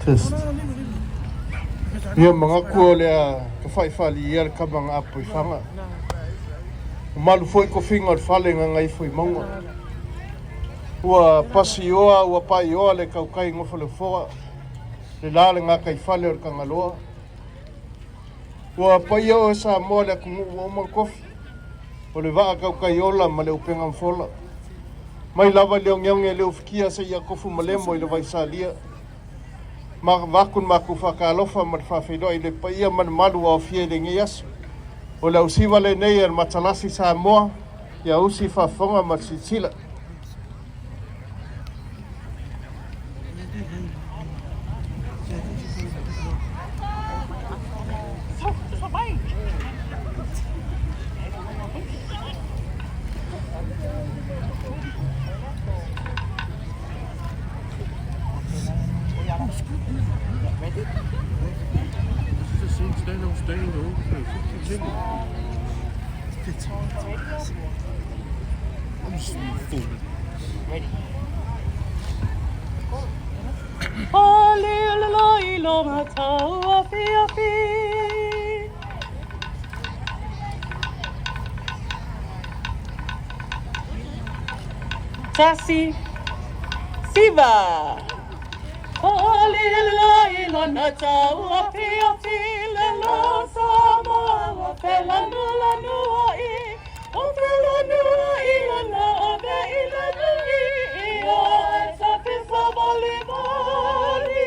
Test. Ia mga kua lea ka whaifali ia ka mga apo I whanga. Malu foi ko whinga whale nga ngai foi maunga. Ua pasi oa, ua pai oa le kaukai ngofa le whoa. Le lale ngā kai whale o kangaloa. Ua pai oa Samoa le kungu ua umang kofi. O le waa kaukai ola ma le upenga mfola. Mai lava leo ngeonge leo fikia sa ia kofu malemo I le waisalia. Ma wakun maku whakalofa ma whawhidoa I le paia man malu o fie le ngiasu. O le usiwa le nei ar matalasi Samoa, ia usi whafonga ma sisila. Tasi Siva Holy Lila Nata Api Lelo Samoa Pelanu Lanui Pelanu Ilana Abe Ilanu Ia Sapisa Bolivali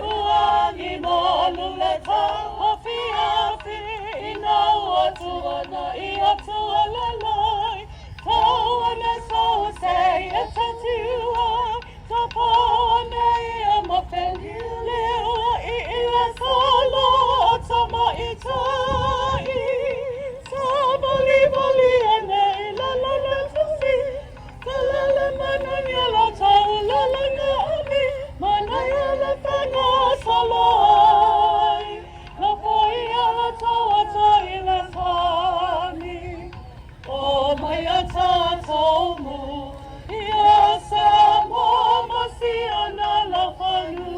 Uani Molu Leta Api Ina Watuana Ia Tualalai Tawana So say a tattoo Tapone Amafenile Ila Solo Tama Itai Sabali Bali Ane La La La Tusi La La Mananya La Taula La Nami Manaya La Tana Salai La Poia La Tawa Ila Sami Oh my Tatomu Ya Samoa Masiana La Faaliu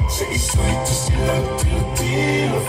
Say sweet to see love to the deal of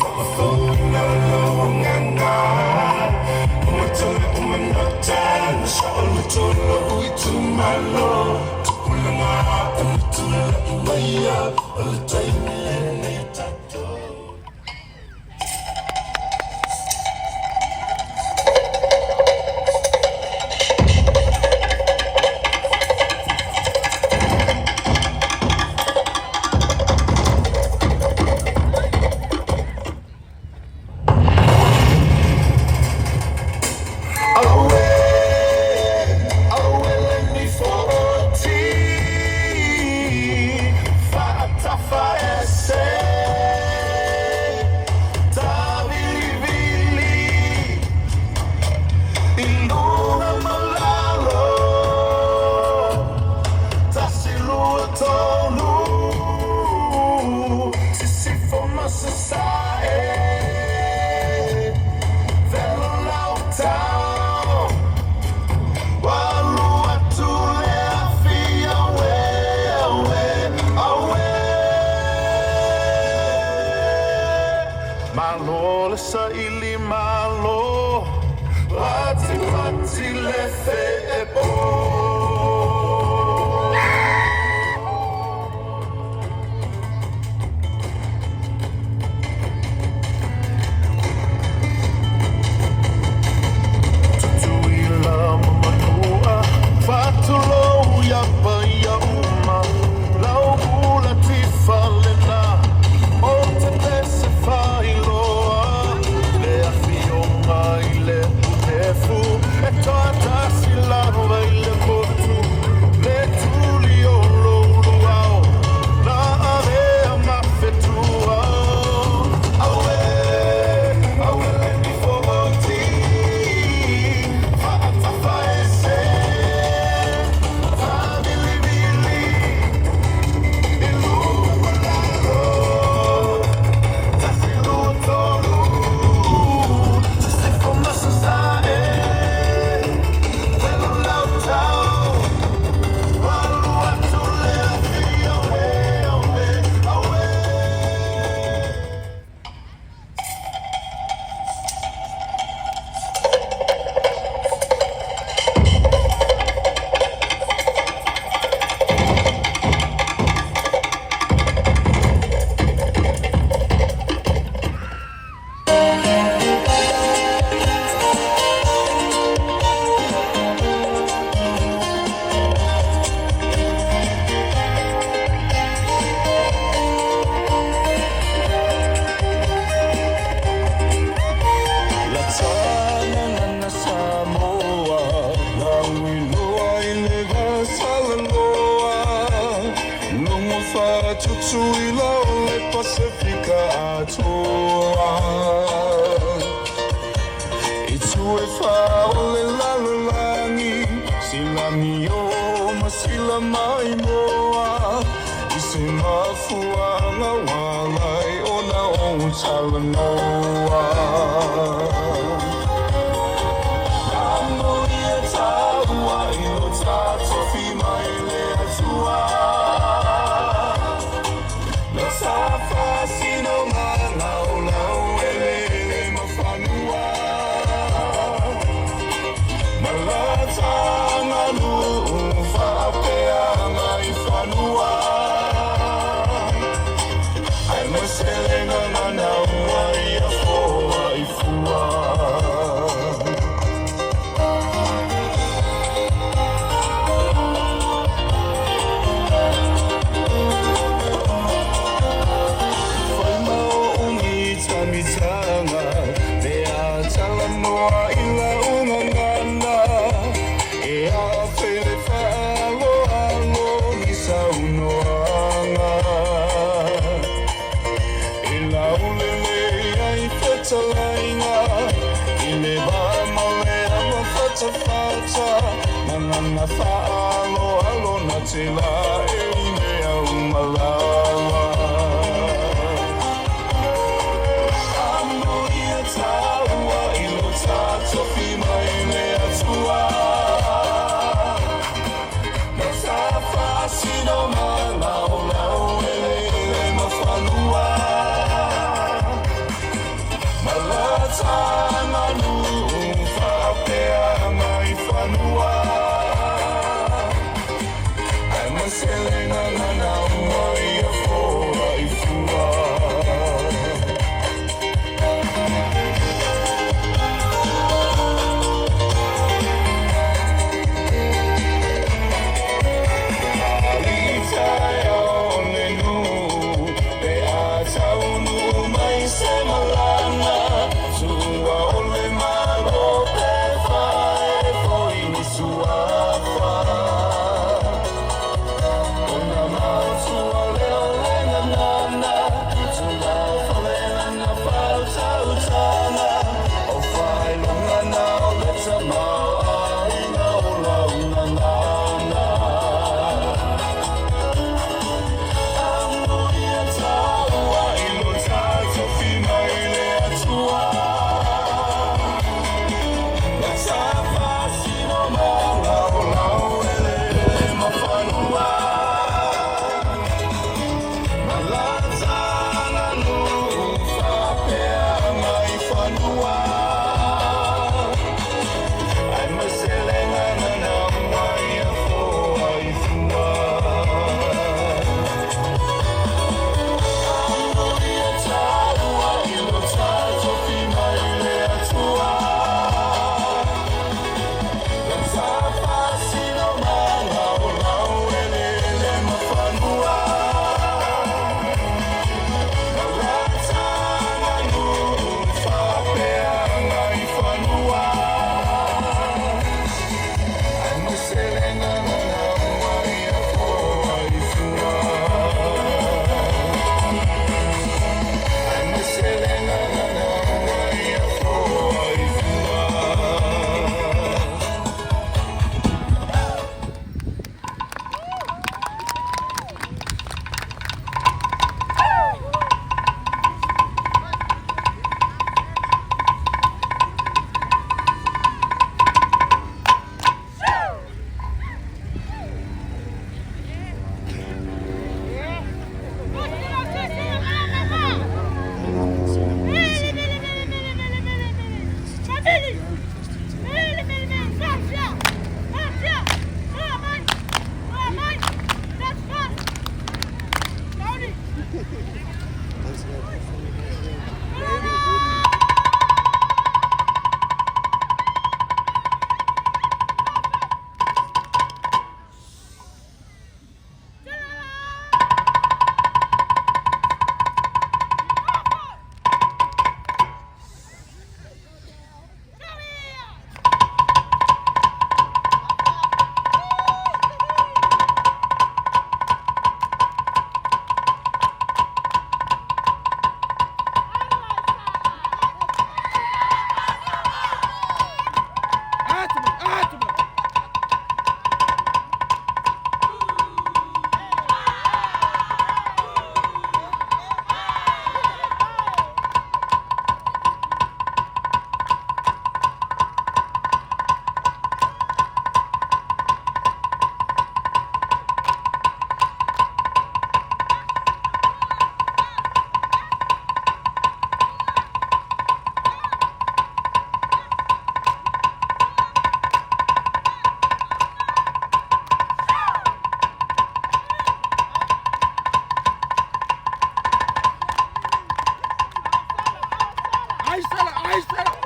Aysala, Aysala.